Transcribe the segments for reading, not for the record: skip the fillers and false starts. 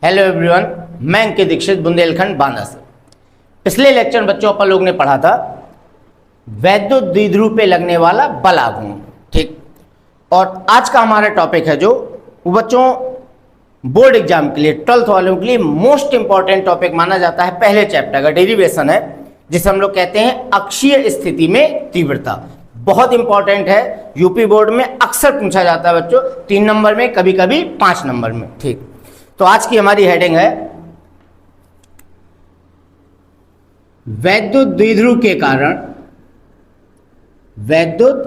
Hello everyone, मैं अंकित दीक्षित बुंदेलखंड बांदा से। पिछले लेक्चर में बच्चों अपन लोग ने पढ़ा था वैद्युत द्विध्रुव पे लगने वाला बल आघूर्ण, ठीक। और आज का हमारा टॉपिक है जो वो बच्चों बोर्ड एग्जाम के लिए 12th वालों के लिए मोस्ट इंपॉर्टेंट टॉपिक माना जाता है। पहले चैप्टर का डेरिवेशन है जिसे हम लोग कहते हैं अक्षीय स्थिति में तीव्रता। बहुत इंपॉर्टेंट है, यूपी बोर्ड में अक्सर पूछा जाता है बच्चों, 3 नंबर में, कभी कभी 5 नंबर में, ठीक। तो आज की हमारी हेडिंग है वैद्युत द्विध्रुव के कारण, वैद्युत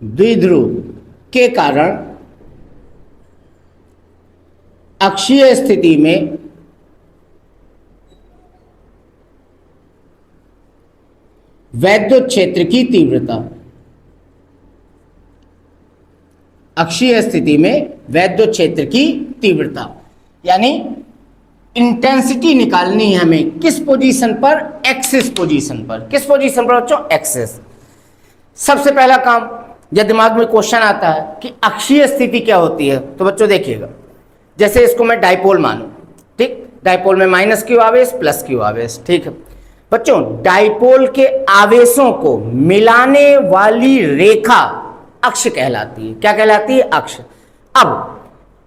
द्विध्रुव के कारण अक्षीय स्थिति में वैद्युत क्षेत्र की तीव्रता। अक्षीय स्थिति में वैद्युत क्षेत्र की तीव्रता यानी इंटेंसिटी निकालनी है हमें किस पोजीशन पर? एक्सिस पोजीशन पर। किस पोजीशन पर बच्चों? एक्सिस। सबसे पहला काम, जब दिमाग में क्वेश्चन आता है कि अक्षीय स्थिति क्या होती है, तो बच्चों देखिएगा, जैसे इसको मैं डाइपोल मानूं, ठीक। डाइपोल में माइनस क्यू आवेश प्लस क्यू आवेश, ठीक है बच्चों। डाइपोल के आवेशों को मिलाने वाली रेखा अक्ष कहलाती है। क्या कहलाती है? अक्ष। अब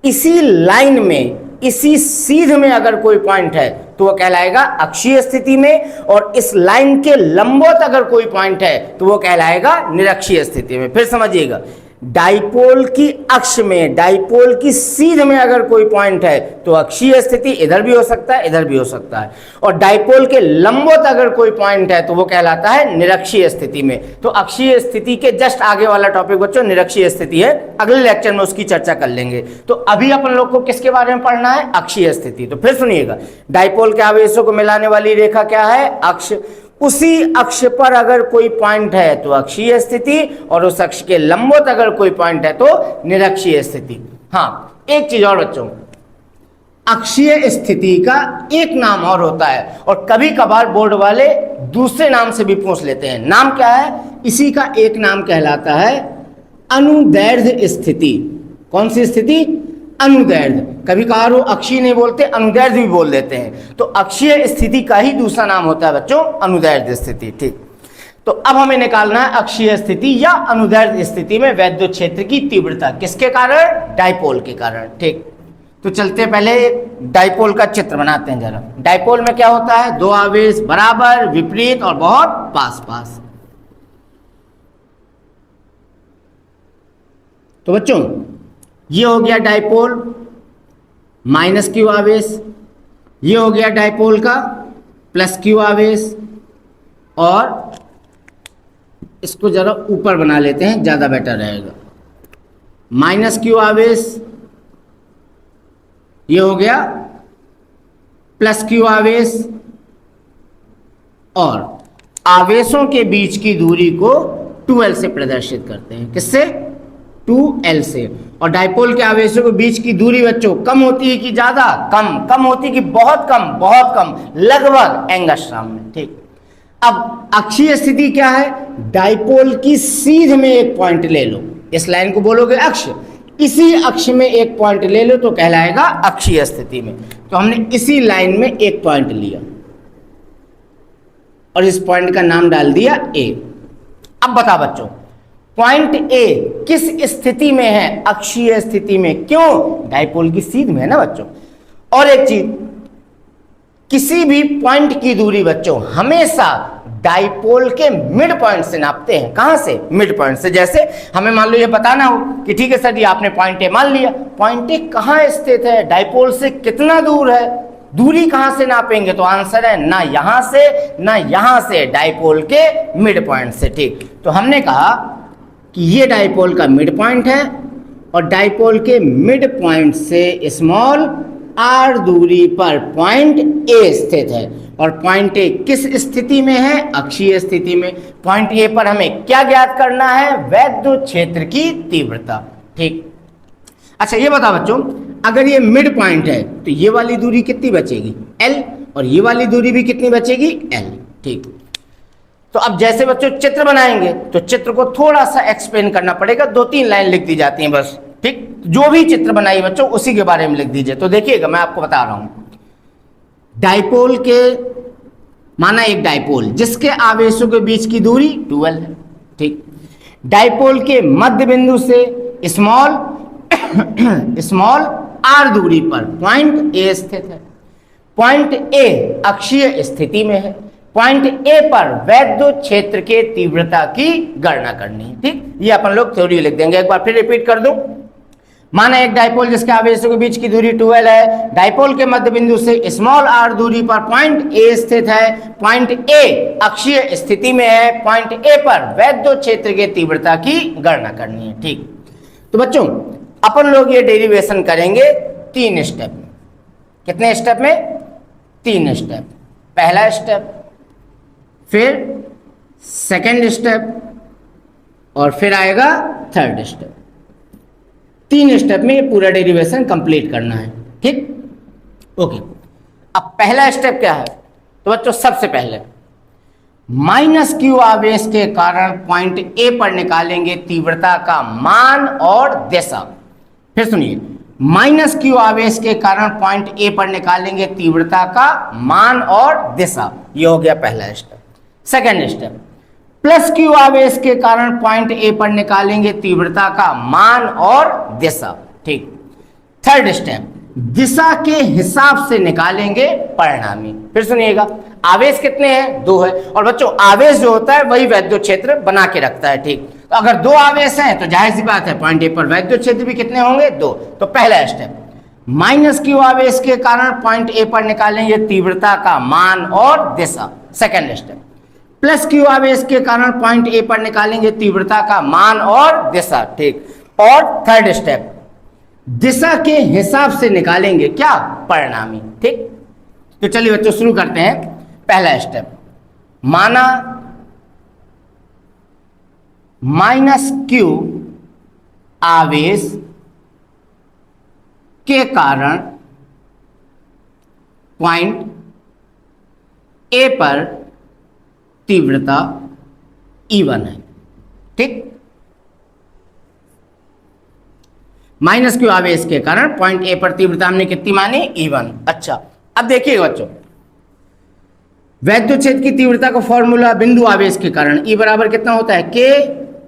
इसी लाइन में, इसी सीध में अगर कोई पॉइंट है तो वह कहलाएगा अक्षीय स्थिति में, और इस लाइन के लंबवत अगर कोई पॉइंट है तो वो कहलाएगा निरक्षीय स्थिति में। फिर समझिएगा, डाइपोल की अक्ष में, डाइपोल की सीध में अगर कोई पॉइंट है तो अक्षीय स्थिति, इधर भी हो सकता है इधर भी हो सकता है, और डाइपोल के लंबवत अगर कोई पॉइंट है तो वो कहलाता है निरक्षीय स्थिति में। तो अक्षीय स्थिति के जस्ट आगे वाला टॉपिक बच्चों निरक्षीय स्थिति है, अगले लेक्चर में उसकी चर्चा कर लेंगे। तो अभी अपन लोग को किसके बारे में पढ़ना है? अक्षीय स्थिति। तो फिर सुनिएगा, डाइपोल के आवेशों को मिलाने वाली रेखा क्या है? अक्ष। उसी अक्ष पर अगर कोई पॉइंट है तो अक्षीय स्थिति, और उस अक्ष के लंबवत अगर कोई पॉइंट है तो निरक्षीय स्थिति। हाँ, एक चीज और बच्चों, अक्षीय स्थिति का एक नाम और होता है, और कभी कभार बोर्ड वाले दूसरे नाम से भी पूछ लेते हैं। नाम क्या है? इसी का एक नाम कहलाता है अनुदैर्ध्य स्थिति। कौन सी स्थिति? अनुदैर्ध्य। कभी कभार वो अक्षीय नहीं बोलते, अनुदैर्ध्य भी बोल देते हैं। तो अक्षीय स्थिति का ही दूसरा नाम होता है बच्चों अनुदैर्ध्य स्थिति, ठीक। तो अब हमें निकालना है अक्षीय स्थिति या अनुदैर्ध्य स्थिति में वैद्युत क्षेत्र की तीव्रता। किसके कारण? डाइपोल के कारण, ठीक। तो चलते पहले डाइपोल का चित्र बनाते हैं जरा। डाइपोल में क्या होता है? 2 आवेश बराबर, विपरीत और बहुत पास पास। तो बच्चों ये हो गया डाइपोल, माइनस क्यू आवेश। ये हो गया डाइपोल का प्लस क्यू आवेश, और इसको जरा ऊपर बना लेते हैं, ज्यादा बेटर रहेगा। माइनस क्यू आवेश, ये हो गया प्लस क्यू आवेश, और आवेशों के बीच की दूरी को 2l से प्रदर्शित करते हैं। किससे? 2l से। और डाइपोल के आवेशों के बीच की दूरी बच्चों कम होती है कि ज्यादा? कम। कम होती है कि बहुत कम? बहुत कम, लगभग एंगस्ट्रॉम में, ठीक। अब अक्षीय स्थिति क्या है? डाइपोल की सीध में एक पॉइंट ले लो, इस लाइन को बोलोगे अक्ष, इसी अक्ष में एक पॉइंट ले लो तो कहलाएगा अक्षीय स्थिति में। तो हमने इसी लाइन में एक पॉइंट लिया और इस पॉइंट का नाम डाल दिया A। अब बता बच्चों, पॉइंट A किस स्थिति में है? अक्षीय स्थिति में। क्यों? डाइपोल की सीध में है ना बच्चों। और एक चीज, किसी भी पॉइंट की दूरी बच्चों हमेशा डाइपोल के मिड पॉइंट से नापते हैं। कहां से? मिड पॉइंट से। जैसे हमें मान लो ये बताना हो कि ठीक है सर जी, आपने पॉइंट A मान लिया, पॉइंट A कहां स्थित है, डाइपोल से कितना दूर है, दूरी कहां से नापेंगे? तो आंसर है ना यहां से ना यहां से, डाइपोल के मिड पॉइंट से, ठीक। तो हमने कहा कि ये डाइपोल का मिड पॉइंट है, और डाइपोल के मिड पॉइंट से स्मॉल r दूरी पर पॉइंट A स्थित है। और पॉइंट A किस स्थिति में है? अक्षीय स्थिति में। पॉइंट A पर हमें क्या ज्ञात करना है? वैद्युत क्षेत्र की तीव्रता, ठीक। अच्छा ये बता बच्चों, अगर ये मिड पॉइंट है तो ये वाली दूरी कितनी बचेगी? L, और ये वाली दूरी भी कितनी बचेगी? L, ठीक। तो अब जैसे बच्चों चित्र बनाएंगे तो चित्र को थोड़ा सा एक्सप्लेन करना पड़ेगा, 2-3 लाइन लिख दी जाती हैं बस, ठीक। जो भी चित्र बनाइए बच्चों उसी के बारे में लिख दीजिए। तो देखिएगा मैं आपको बता रहा हूं, डाइपोल के, माना एक डाइपोल जिसके आवेशों के बीच की दूरी 12 है, ठीक। डाइपोल के मध्य बिंदु से स्मॉल आर दूरी पर पॉइंट ए स्थित है। पॉइंट ए अक्षीय स्थिति में है। पॉइंट ए पर वैद्युत क्षेत्र के तीव्रता की गणना करनी है, ठीक। ये अपन लोग थ्योरी लिख देंगे। एक बार फिर रिपीट कर दूं, माना एक डाइपोल जिसके आवेशों के बीच की दूरी 12 है, डाइपोल के मध्य बिंदु से स्मॉल आर दूरी पर पॉइंट ए स्थित है। पॉइंट ए अक्षीय स्थिति में है। पॉइंट ए पर वैद्युत क्षेत्र के तीव्रता की गणना करनी है, ठीक। तो बच्चों अपन लोग ये डेरिवेशन करेंगे 3 स्टेप में। कितने स्टेप में? 3 स्टेप। पहला स्टेप, फिर सेकंड स्टेप और फिर आएगा थर्ड स्टेप। 3 स्टेप में ये पूरा डेरिवेशन कंप्लीट करना है, ठीक। ओके, अब पहला स्टेप क्या है? तो बच्चों सबसे पहले -q आवेश के कारण पॉइंट ए पर निकालेंगे तीव्रता का मान और दिशा। फिर सुनिए, -q आवेश के कारण पॉइंट ए पर निकालेंगे तीव्रता का मान और दिशा। ये हो गया पहला स्टेप। सेकेंड स्टेप, +q आवेश के कारण पॉइंट ए पर निकालेंगे तीव्रता का मान और दिशा, ठीक। थर्ड स्टेप, दिशा के हिसाब से निकालेंगे परिणामी। फिर सुनिएगा, आवेश कितने हैं? 2 है। और बच्चों आवेश जो होता है वही वैद्युत क्षेत्र बना के रखता है, ठीक। तो अगर 2 आवेश हैं तो जाहिर सी बात है पॉइंट ए पर वैद्युत क्षेत्र भी कितने होंगे? 2। तो पहला स्टेप, -q आवेश के कारण पॉइंट ए पर निकालेंगे तीव्रता का मान और दिशा। सेकेंड स्टेप, +q आवेश के कारण पॉइंट ए पर निकालेंगे तीव्रता का मान और दिशा, ठीक। और थर्ड स्टेप, दिशा के हिसाब से निकालेंगे क्या? परिणामी, ठीक। तो चलिए बच्चों शुरू करते हैं। पहला स्टेप, माना -q आवेश के कारण पॉइंट ए पर तीव्रता E1 है, ठीक। -q आवेश के कारण पॉइंट ए पर तीव्रता हमने कितनी मानी? E1। अच्छा, अब देखिएगा बच्चों, वैद्युत क्षेत्र की तीव्रता का फॉर्मूला बिंदु आवेश के कारण E बराबर कितना होता है?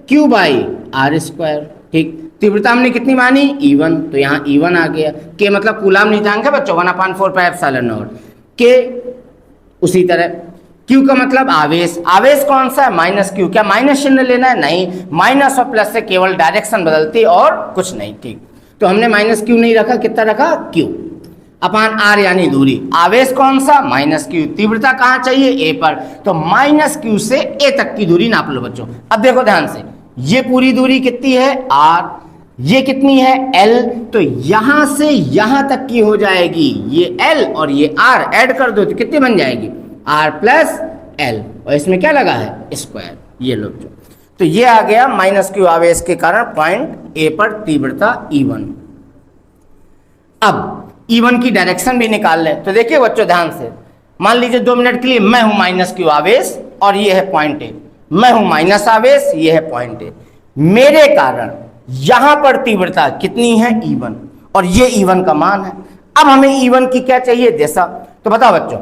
kq/r², ठीक। तीव्रता हमने कितनी मानी? E1, तो यहाँ E1 आ गया। k मतलब कूलाम नीचांक है बच्चों, 1/4πε0। k उसी तरह, q का मतलब आवेश। आवेश कौन सा है? -q। क्या माइनस चिन्ह लेना है? नहीं, माइनस और प्लस से केवल डायरेक्शन बदलती और कुछ नहीं, ठीक। तो हमने -q नहीं रखा, कितना रखा? q अपान r यानी दूरी। आवेश कौन सा? -q। तीव्रता कहाँ चाहिए? a पर, तो -q से a तक की दूरी नाप लो बच्चों। अब देखो ध्यान से, ये पूरी दूरी कितनी है? r। ये कितनी है? l। तो यहां से यहां तक की हो जाएगी ये l और ये r, ऐड कर दो तो कितनी बन जाएगी? r + l, और इसमें क्या लगा है? स्क्वायर। ये लो जो, तो ये आ गया -q आवेश के कारण पॉइंट ए पर तीव्रता E1। अब E1 की डायरेक्शन भी निकाल लें। तो देखिए बच्चों ध्यान से, मान लीजिए 2 मिनट के लिए मैं हूं -q आवेश और ये है पॉइंट ए, मैं हूं माइनस आवेश, ये है पॉइंट ए। मेरे कारण यहां पर तीव्रता कितनी है? E1, और ये E1 का मान है। अब हमें E1 की क्या चाहिए? दिशा। तो बताओ बच्चों,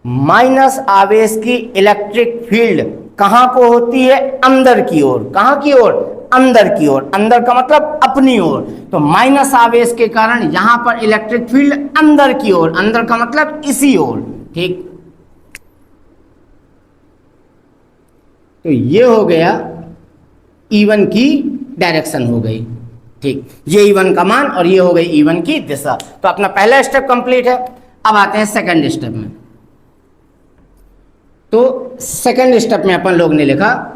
माइनस आवेश की इलेक्ट्रिक फील्ड कहां को होती है? अंदर की ओर। कहां की ओर? अंदर की ओर। अंदर का मतलब अपनी ओर। तो माइनस आवेश के कारण यहां पर इलेक्ट्रिक फील्ड अंदर की ओर, अंदर का मतलब इसी ओर, ठीक। तो ये हो गया E1 की डायरेक्शन हो गई, ठीक। ये E1 का मान और ये हो गई E1 की दिशा। तो अपना पहला स्टेप कंप्लीट है। अब आते हैं सेकंड स्टेप में। तो सेकंड स्टेप में अपन लोग ने लिखा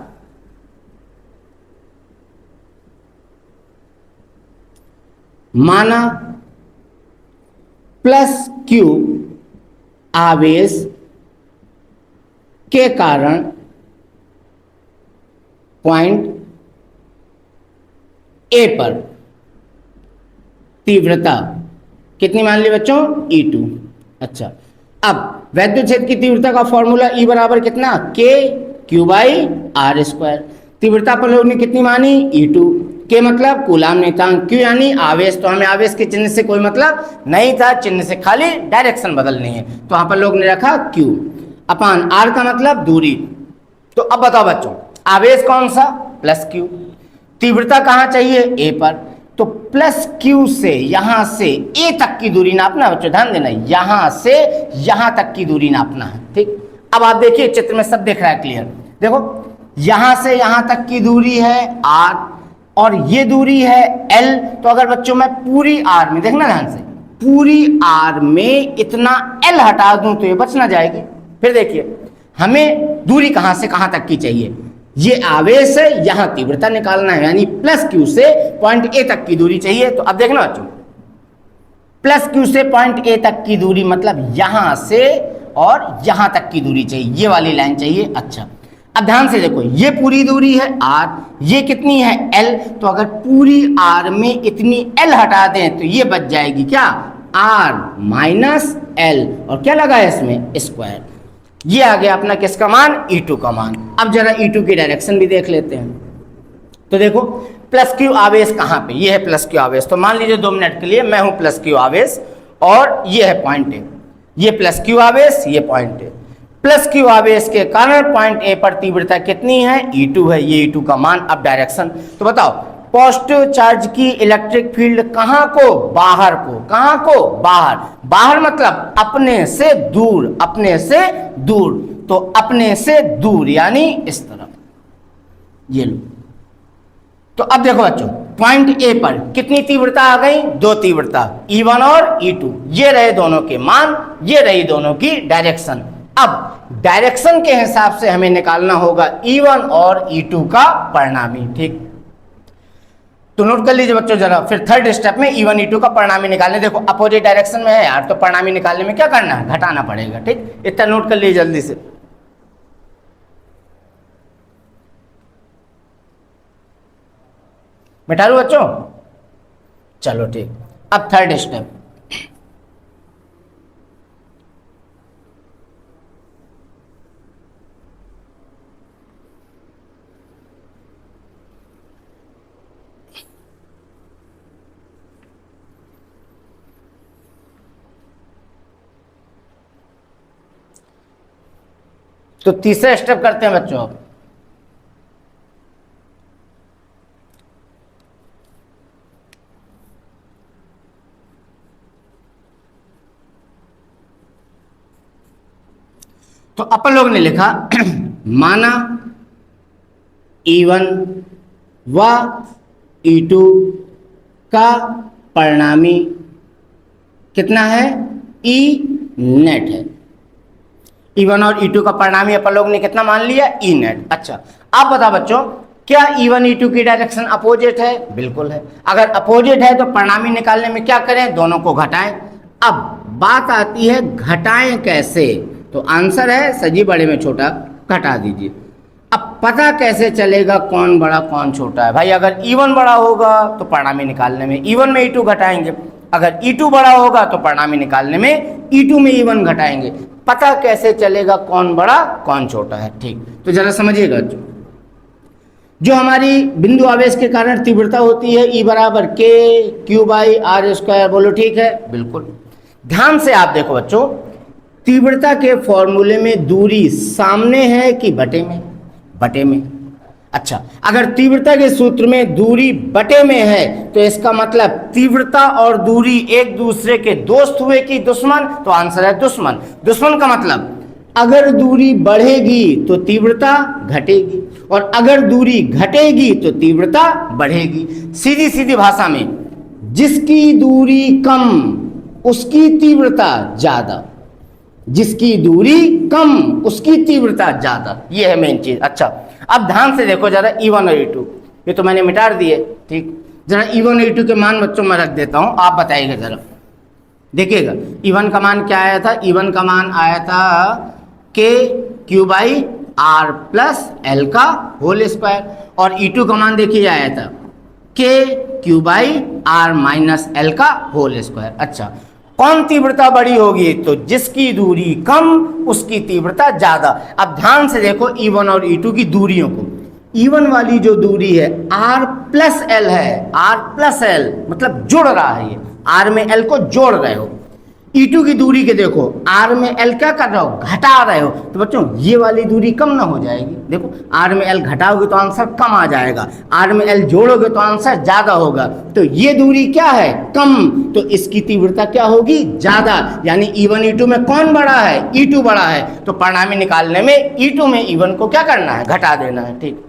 माना +q आवेश के कारण पॉइंट ए पर तीव्रता कितनी मान ली बच्चों? E2। अच्छा, अब वैद्युत क्षेत्र की तीव्रता का फॉर्मूला E बराबर कितना? kq/r²। तीव्रता पर लोग ने कितनी मानी? E2। के मतलब कूलाम नियतांक, क्यू यानी आवेश, तो हमें आवेश के चिन्ह से कोई मतलब नहीं था, चिन्ह से खाली डायरेक्शन बदलनी है, तो वहां पर लोग ने रखा क्यू। अपान आर का मतलब दूरी। तो अब बताओ बच्चों, आवेश कौन सा, प्लस क्यू, तीव्रता कहाँ चाहिए, ए पर, तो प्लस क्यू से यहां से ए तक की दूरी नापना बच्चों, ध्यान देना, यहां से यहां तक की दूरी नापना है, ठीक। अब आप देखिए चित्र में सब दिख रहा है क्लियर, देखो यहां से यहां तक की दूरी है आर और ये दूरी है एल, तो अगर बच्चों मैं पूरी आर में, देखना ध्यान से, पूरी आर में इतना एल हटा दूं तो ये बच ना जाएगी। फिर देखिए हमें दूरी कहां से कहां तक की चाहिए, ये आवेश है, यहां तीव्रता निकालना है, यानी प्लस क्यू से पॉइंट ए तक की दूरी चाहिए। तो अब देखना बच्चों, प्लस क्यू से पॉइंट ए तक की दूरी मतलब यहां से और यहां तक की दूरी चाहिए, ये वाली लाइन चाहिए। अच्छा अब ध्यान से देखो, ये पूरी दूरी है आर, ये कितनी है एल, तो अगर पूरी आर में इतनी एल हटा दें तो ये बच जाएगी क्या, आर माइनस एल, और क्या लगा है इसमें, स्क्वायर। ये आ गया अपना किसका मान, E2 का मान। अब जरा E2 की डायरेक्शन भी देख लेते हैं। तो देखो प्लस क्यू आवेश कहाँ पे, ये है प्लस क्यू आवेश, तो मान लीजिए 2 मिनट के लिए मैं हूं प्लस क्यू आवेश और ये है पॉइंट ए, ये प्लस क्यू आवेश, ये पॉइंट ए। प्लस क्यू आवेश के कारण पॉइंट ए पर तीव्रता कितनी है, E2 है, ये E2 का मान। अब डायरेक्शन, तो बताओ पॉजिटिव चार्ज की इलेक्ट्रिक फील्ड कहां को, बाहर को, कहां को, बाहर, बाहर मतलब अपने से दूर, अपने से दूर, तो अपने से दूर यानी इस तरफ, ये लो। तो अब देखो बच्चों, पॉइंट ए पर कितनी तीव्रता आ गई, 2 तीव्रता, E1 और E2, ये रहे दोनों के मान, ये रही दोनों की डायरेक्शन। अब डायरेक्शन के हिसाब से हमें निकालना होगा E1 और E2 का परिणामी, ठीक। तो नोट कर लीजिए बच्चों जरा, फिर थर्ड स्टेप में E1 E2 का परिणामी निकालने, देखो अपोजिट डायरेक्शन में है यार, तो परिणामी निकालने में क्या करना है, घटाना पड़ेगा, ठीक। इतना नोट कर लीजिए जल्दी से। बैठा लो बच्चों, चलो ठीक। अब थर्ड स्टेप, तो तीसरा स्टेप करते हैं बच्चों। अब तो अपन लोग ने लिखा माना E1 व E2 का परिणामी कितना है, E नेट है। E1 और E2 का परिणामी अपन लोग ने कितना मान लिया, E नेट। अच्छा आप बताओ बच्चों, क्या E1 E2 की डायरेक्शन अपोजिट है, बिल्कुल है। अगर अपोजिट है तो परिणामी निकालने में क्या करें, दोनों को घटाएं। अब बात आती है घटाएं कैसे, तो आंसर है सजी बड़े में छोटा घटा दीजिए। अब पता कैसे चलेगा कौन बड़ा कौन छोटा है, भाई अगर E1 बड़ा होगा तो परिणामी निकालने में E1 में E2 घटाएंगे, अगर E2 बड़ा होगा तो परिणामी निकालने में E2 में E1 घटाएंगे। पता कैसे चलेगा कौन बड़ा कौन छोटा है, ठीक। तो जरा समझिएगा, जो हमारी बिंदु आवेश के कारण तीव्रता होती है E बराबर के क्यू बाई आर स्क्वायर, बोलो ठीक है, बिल्कुल। ध्यान से आप देखो बच्चों, तीव्रता के फॉर्मूले में दूरी सामने है कि बटे में, बटे में। अच्छा अगर तीव्रता के सूत्र में दूरी बटे में है तो इसका मतलब तीव्रता और दूरी एक दूसरे के दोस्त हुए कि दुश्मन, तो आंसर है दुश्मन। दुश्मन का मतलब अगर दूरी बढ़ेगी तो तीव्रता घटेगी और अगर दूरी घटेगी तो तीव्रता बढ़ेगी। सीधी सीधी भाषा में जिसकी दूरी कम उसकी तीव्रता ज्यादा, जिसकी दूरी कम उसकी तीव्रता ज्यादा, ये है मेन चीज। अच्छा अब ध्यान से देखो जरा E1 और E2, ये तो मैंने मिटा दिए, ठीक। जरा E1 और E2 के मान बच्चों मैं रख देता हूं, आप बताइएगा जरा, देखिएगा E1 का मान क्या आया था, E1 का मान आया था K q by r plus l का होल स्क्वायर, और E2 का मान देखिए आया था K q by r minus L का होल स्क्वायर। अच्छा कौन तीव्रता बड़ी होगी, तो जिसकी दूरी कम उसकी तीव्रता ज्यादा। अब ध्यान से देखो E1 और E2 की दूरियों को, E1 वाली जो दूरी है R प्लस एल है, R प्लस एल मतलब जुड़ रहा है, ये R में L को जोड़ रहे हो। E2 की दूरी के देखो R में L क्या कर रहे हो, घटा रहे हो, तो बच्चों ये वाली दूरी कम ना हो जाएगी। देखो R में L घटाओगे तो आंसर कम आ जाएगा, R में L जोड़ोगे तो आंसर ज्यादा होगा। तो ये दूरी क्या है, कम, तो इसकी तीव्रता क्या होगी, ज्यादा। यानी E1 E2 में कौन बड़ा है, E2 बड़ा है। तो परिणामी निकालने में E2 में E1 को क्या करना है, घटा देना है। ठीक,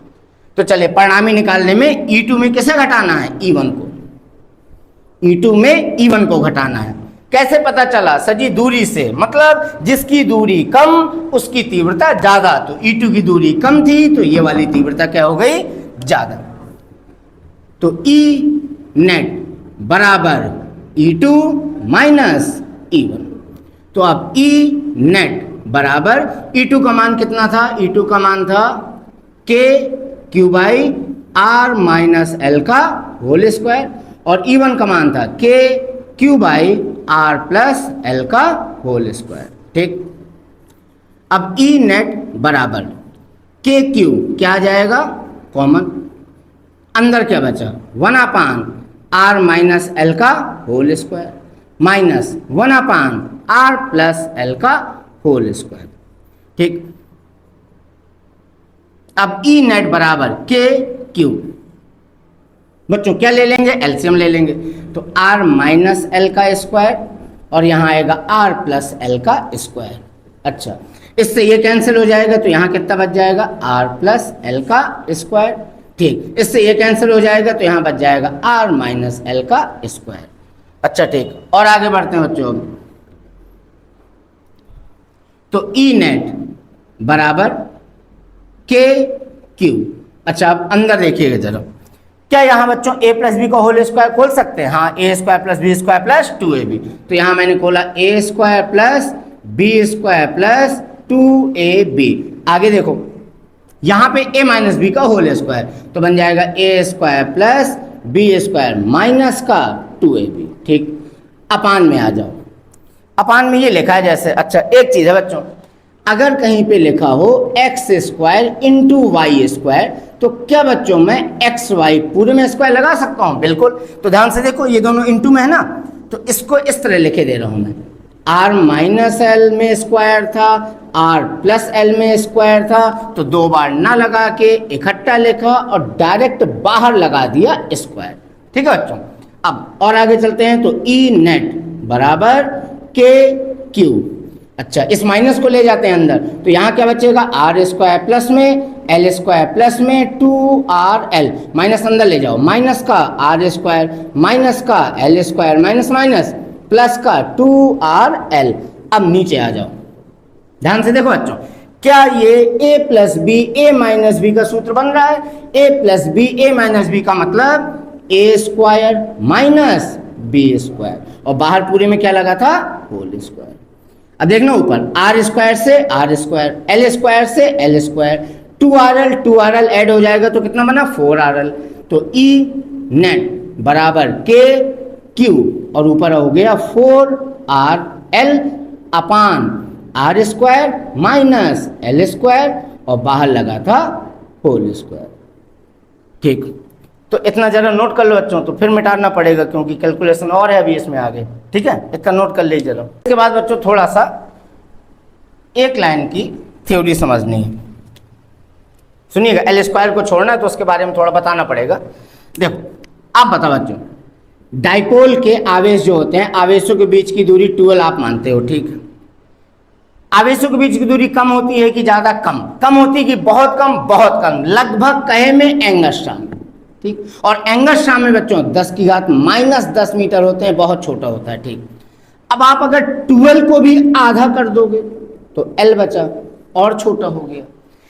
तो चलिए परिणामी निकालने में E2 में किसे घटाना है, E1 को। E2 में E1 को घटाना है। कैसे पता चला, सजी दूरी से, मतलब जिसकी दूरी कम उसकी तीव्रता ज्यादा। तो E2 की दूरी कम थी तो ये वाली तीव्रता क्या हो गई, ज्यादा। तो E नेट बराबर E2 माइनस E1। तो अब E नेट बराबर E2 का मान कितना था, E2 का मान था K q by R minus L का होल स्क्वायर, और E1 का मान था K q by R plus l का होल स्क्वायर। ठीक, अब E नेट बराबर K क्यू क्या आ जाएगा, कॉमन, अंदर क्या बचा, 1/R माइनस एल का whole square minus 1/R plus l का होल स्क्वायर। ठीक, अब E नेट बराबर K क्यू, बच्चों क्या ले लेंगे, एलसीएम ले लेंगे। तो R माइनस एल का स्क्वायर और यहाँ आएगा R प्लस एल का स्क्वायर। अच्छा, इससे ये कैंसिल हो जाएगा तो यहाँ कितना बच जाएगा, R प्लस एल का स्क्वायर। ठीक, इससे ये कैंसिल हो जाएगा तो यहाँ बच जाएगा R माइनस एल का स्क्वायर। अच्छा ठीक, और आगे बढ़ते हैं बच्चों। तो E नेट बराबर K क्यू। अच्छा, अब अंदर देखिएगा जरा, क्या यहाँ बच्चों a प्लस बी का होल स्क्वायर खोल सकते हैं, हाँ, A square plus B square plus 2ab। तो यहाँ मैंने खोला a square plus B square plus 2ab। आगे देखो यहाँ पे a माइनस बी का होल स्क्वायर, तो बन जाएगा a square plus B square minus का 2ab। ठीक, अपान में आ जाओ, अपान में ये लिखा है जैसे। अच्छा, एक चीज़ है बच्चों, अगर कहीं पे लिखा हो x square into y square, तो क्या बच्चों मैं एक्स वाई पूरे में स्क्वायर लगा सकता हूँ, बिल्कुल। तो ध्यान से देखो, ये दोनों इंटू में है ना, तो इसको इस तरह लिखे दे रहा हूँ मैं, आर माइनस एल में स्क्वायर था, आर प्लस एल में स्क्वायर था, तो दो बार ना लगा के इकट्ठा लिखा और डायरेक्ट बाहर लगा दिया स्क्वायर। ठीक है बच्चों, अब और आगे चलते हैं। तो ई नेट बराबर के क्यू। अच्छा, इस माइनस को ले जाते हैं अंदर, तो यहाँ क्या बचेगा, आर स्क्वायर प्लस में एल स्क्वायर प्लस में 2RL, माइनस अंदर ले जाओ, माइनस का आर स्क्वायर माइनस का L square minus minus plus का 2RL। अब नीचे आ जाओ, ध्यान से देखो बच्चों, क्या ये a plus b a minus B का सूत्र बन रहा है। a plus b a minus B का मतलब a square minus b square, और बाहर पूरे में क्या लगा था, होल स्क्वायर। अब देखना ऊपर, आर स्क्वायर से आर स्क्वायर, एल स्क्वायर से एल स्क्वायर, 2RL ऐड हो जाएगा तो कितना बना, 4RL। तो E नेट बराबर के क्यू और ऊपर हो गया 4RL upon r square minus l square, और बाहर लगा था होल स्क्वायर। ठीक, तो इतना जरा नोट कर लो बच्चों, तो फिर मिटाना पड़ेगा क्योंकि कैलकुलेशन और है अभी इसमें आगे। ठीक है, इतना नोट कर लीजिए जरा। इसके बाद बच्चों थोड़ा सा एक लाइन की थ्योरी समझनी है, सुनिएगा। एल स्क्वायर को छोड़ना है तो उसके बारे में थोड़ा बताना पड़ेगा। देखो, आप बताओ बच्चों, डाइपोल के आवेश जो होते हैं, आवेशों के बीच की दूरी 12 आप मानते हो, ठीक। आवेशों के बीच की दूरी कम होती है कि ज़्यादा, कम। कम होती है कि बहुत कम, बहुत कम, लगभग कहे में एंगस्ट्रॉम, ठीक। और एंगस्ट्रॉम में बच्चों 10 की घात -10 मीटर होते हैं, बहुत छोटा होता है, ठीक। अब आप अगर 12 को भी आधा कर दोगे तो एल बचा और छोटा हो गया।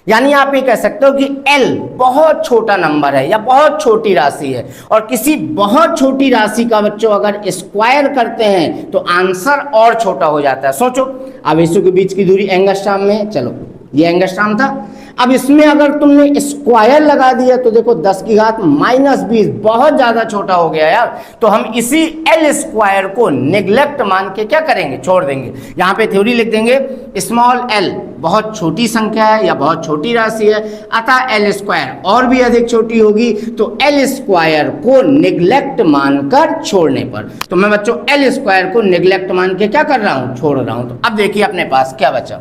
यानी आप ये कह सकते हो कि एल बहुत छोटा नंबर है या बहुत छोटी राशि है, और किसी बहुत छोटी राशि का बच्चों अगर स्क्वायर करते हैं तो आंसर और छोटा हो जाता है। सोचो, आवेशों के बीच की दूरी एंगस्ट्रॉम में, चलो ये एंगस्ट्रॉम था। अब इसमें अगर तुमने स्क्वायर लगा दिया तो देखो 10 की घात -20 बहुत ज्यादा छोटा हो गया यार। तो हम इसी एल स्क्वायर को नेग्लेक्ट मान के क्या करेंगे, छोड़ देंगे। यहाँ पे थ्योरी लिख देंगे स्मॉल एल बहुत छोटी संख्या है या बहुत छोटी राशि है, अतः एल स्क्वायर और भी अधिक छोटी होगी। तो एल स्क्वायर को नेग्लेक्ट मानकर छोड़ने पर, तो मैं बच्चों एल स्क्वायर को नेग्लेक्ट मान के क्या कर रहा हूं, छोड़ रहा हूं। तो अब देखिए अपने पास क्या बचा,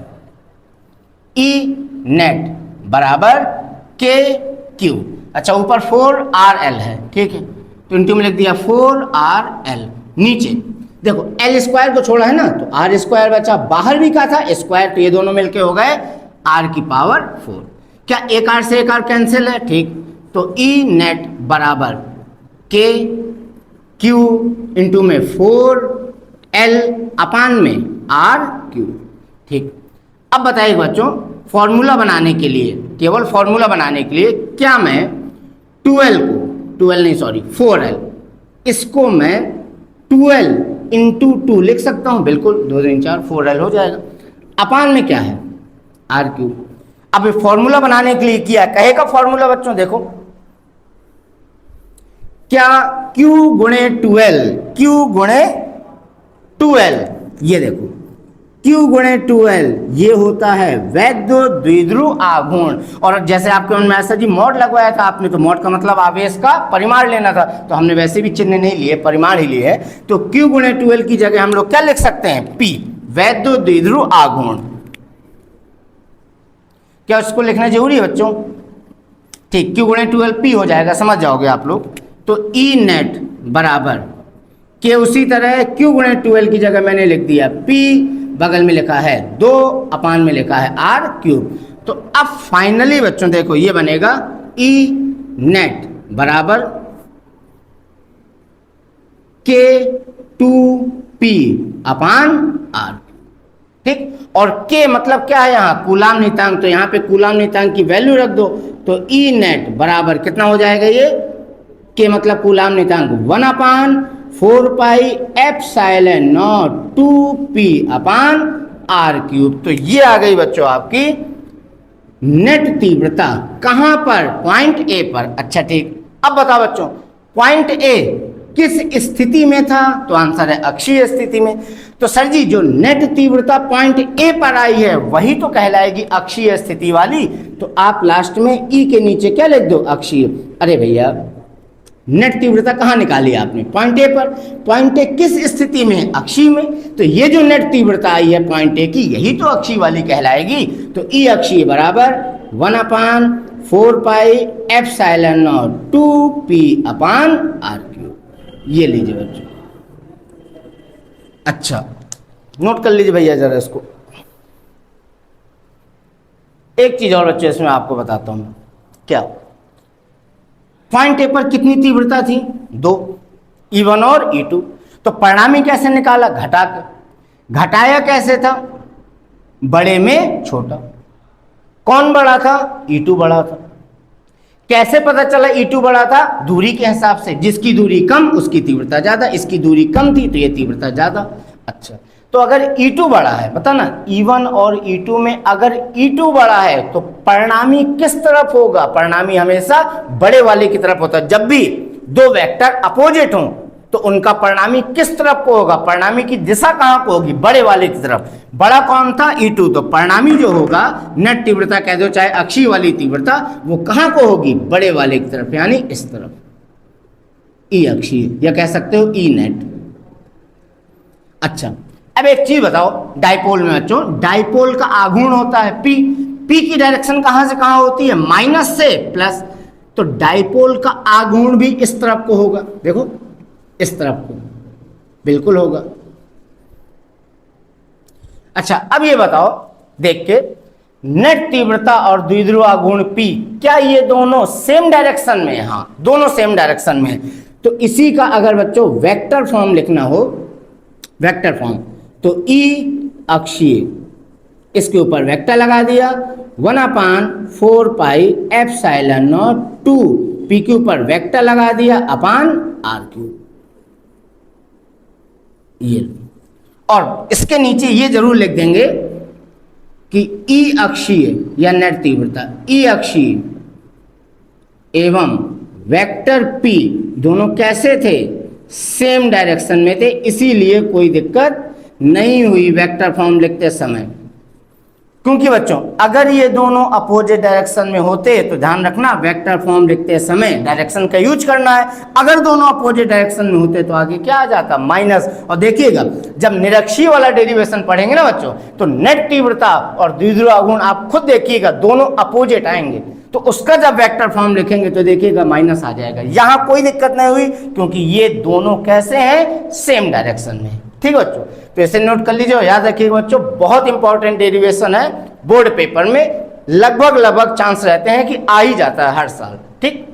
ई नेट बराबर के क्यू। अच्छा ऊपर 4RL है, ठीक है, तो इनटू में लिख दिया 4RL। नीचे देखो एल स्क्वायर को छोड़ा है ना, तो आर स्क्वायर बचा, बाहर भी कहा था स्क्वायर, तो ये दोनों मिलके हो गए r की पावर 4। क्या एक आर से एक आर कैंसिल है, ठीक, तो ई नेट बराबर के क्यू इंटू में 4L अपान में R क्यू, ठीक। अब बताइए बच्चों फॉर्मूला बनाने के लिए, केवल फॉर्मूला बनाने के लिए क्या मैं 4L इसको मैं 12 इंटू 2 लिख सकता हूं, बिल्कुल 2 3 4 4L हो जाएगा। अपान में क्या है R क्यू। अब फॉर्मूला बनाने के लिए किया, कहेगा फॉर्मूला बच्चों देखो क्या, Q गुणे 2L, ये देखो Q गुणे 2L ये होता है वैध द्विध्रुव आघूर्ण। और जैसे आपके मन में ऐसा जी मॉड लगवाया था आपने, तो मॉड का मतलब आवेश का परिमाण लेना था, तो हमने वैसे भी चिन्ह नहीं लिए, परिमाण ही लिए है। तो Q गुणे 2L की जगह हम लोग क्या लिख सकते हैं, P वैध द्विध्रुव आघूर्ण। क्या उसको लिखना जरूरी है बच्चों, ठीक, Q गुणे 2L P हो जाएगा, समझ जाओगे आप लोग। तो E नेट बराबर के, उसी तरह Q गुणे 2L की जगह मैंने लिख दिया P, बगल में लिखा है 2, अपान में लिखा है R क्यूब। तो अब फाइनली बच्चों देखो ये बनेगा E नेट बराबर K2P अपान R, ठीक। और K मतलब क्या है यहाँ, कूलाम नियतांक, तो यहाँ पे कूलाम नियतांक की वैल्यू रख दो। तो E नेट बराबर कितना हो जाएगा, ये K मतलब कूलाम नियतांक 1/4 pi epsilon not 2P upon R cube. तो ये आ गई बच्चों आपकी नेट तीव्रता, कहां पर, पॉइंट A पर। अच्छा ठीक, अब बताओ बच्चों पॉइंट A किस स्थिति में था, तो आंसर है अक्षीय स्थिति में। तो सर जी जो नेट तीव्रता पॉइंट A पर आई है वही तो कहलाएगी अक्षीय स्थिति वाली। तो आप लास्ट में E के नीचे क्या लिख दो, अक्षीय। अरे भैया नेट तीव्रता कहाँ निकाली आपने, पॉइंट A पर। पॉइंट A किस स्थिति में है, अक्षीय में। तो ये जो नेट तीव्रता आई है पॉइंट A की, यही तो अक्षीय वाली कहलाएगी। तो E अक्षीय बराबर 1/4 pi epsilon not 2P upon R cube. ये लीजिए बच्चों, अच्छा नोट कर लीजिए भैया जरा इसको। एक चीज और बच्चों इसमें आपको बताता हूं, क्या पॉइंट ए पर कितनी तीव्रता थी, 2, E1 और E2। तो परिणामी कैसे निकाला, घटा के। घटाया कैसे था, बड़े में छोटा। कौन बड़ा था, E2 बड़ा था। कैसे पता चला E2 बड़ा था, दूरी के हिसाब से, जिसकी दूरी कम उसकी तीव्रता ज्यादा, इसकी दूरी कम थी तो ये तीव्रता ज्यादा। अच्छा तो अगर E2 बड़ा है, पता ना E1 और E2 में अगर E2 बड़ा है तो परिणामी किस तरफ होगा, परिणामी हमेशा बड़े वाले की तरफ होता है। जब भी दो वेक्टर अपोजिट हों तो उनका परिणामी किस तरफ को होगा, परिणामी की दिशा कहां को होगी, बड़े वाले की तरफ। बड़ा कौन था, E2, तो परिणामी जो होगा नेट तीव्रता कह दो चाहे अक्षीय वाली तीव्रता, वो कहां को होगी, बड़े वाले की तरफ, यानी इस तरफ, E अक्षीय, या कह सकते हो E नेट। अच्छा अब एक चीज बताओ, डाइपोल में बच्चों डाइपोल का आघूर्ण होता है P। P की डायरेक्शन कहां से कहां होती है, माइनस से प्लस। तो डाइपोल का आघूर्ण भी इस तरफ को होगा, देखो इस तरफ को बिल्कुल होगा। अच्छा अब ये बताओ देख के, नेट तीव्रता और द्विध्रुव आघूर्ण P, क्या ये दोनों सेम डायरेक्शन में है, हाँ दोनों सेम डायरेक्शन में है। तो इसी का अगर बच्चों वेक्टर फॉर्म लिखना हो, वेक्टर फॉर्म, तो E अक्षीय, इसके ऊपर वेक्टर लगा दिया 1/4 पाई एप्सिलॉन नॉट 2P के ऊपर वेक्टर लगा दिया अपान R क्यूब। ये और इसके नीचे ये जरूर लिख देंगे कि ई अक्षीय या नेट तीव्रता ई अक्षीय एवं वेक्टर p दोनों कैसे थे, सेम डायरेक्शन में थे, इसीलिए कोई दिक्कत नहीं हुई वेक्टर फॉर्म लिखते समय। क्योंकि बच्चों अगर ये दोनों अपोजिट डायरेक्शन में होते तो ध्यान रखना वेक्टर फॉर्म लिखते समय डायरेक्शन का यूज करना है, अगर दोनों अपोजिट डायरेक्शन में होते तो आगे क्या आ जाता, माइनस। और देखिएगा जब निरक्षीय वाला डेरिवेशन पढ़ेंगे ना बच्चों, तो नेट तीव्रता और द्विध्रुव गुण आप खुद देखिएगा दोनों अपोजिट आएंगे, तो उसका जब वेक्टर फॉर्म लिखेंगे तो देखिएगा माइनस आ जाएगा। यहां कोई दिक्कत नहीं हुई क्योंकि ये दोनों कैसे हैं, सेम डायरेक्शन में। ठीक है बच्चों, तो इसे नोट कर लीजिए, याद रखिएगा बच्चों बहुत इंपॉर्टेंट डेरिवेशन है, बोर्ड पेपर में लगभग चांस रहते हैं कि आ ही जाता है हर साल। ठीक।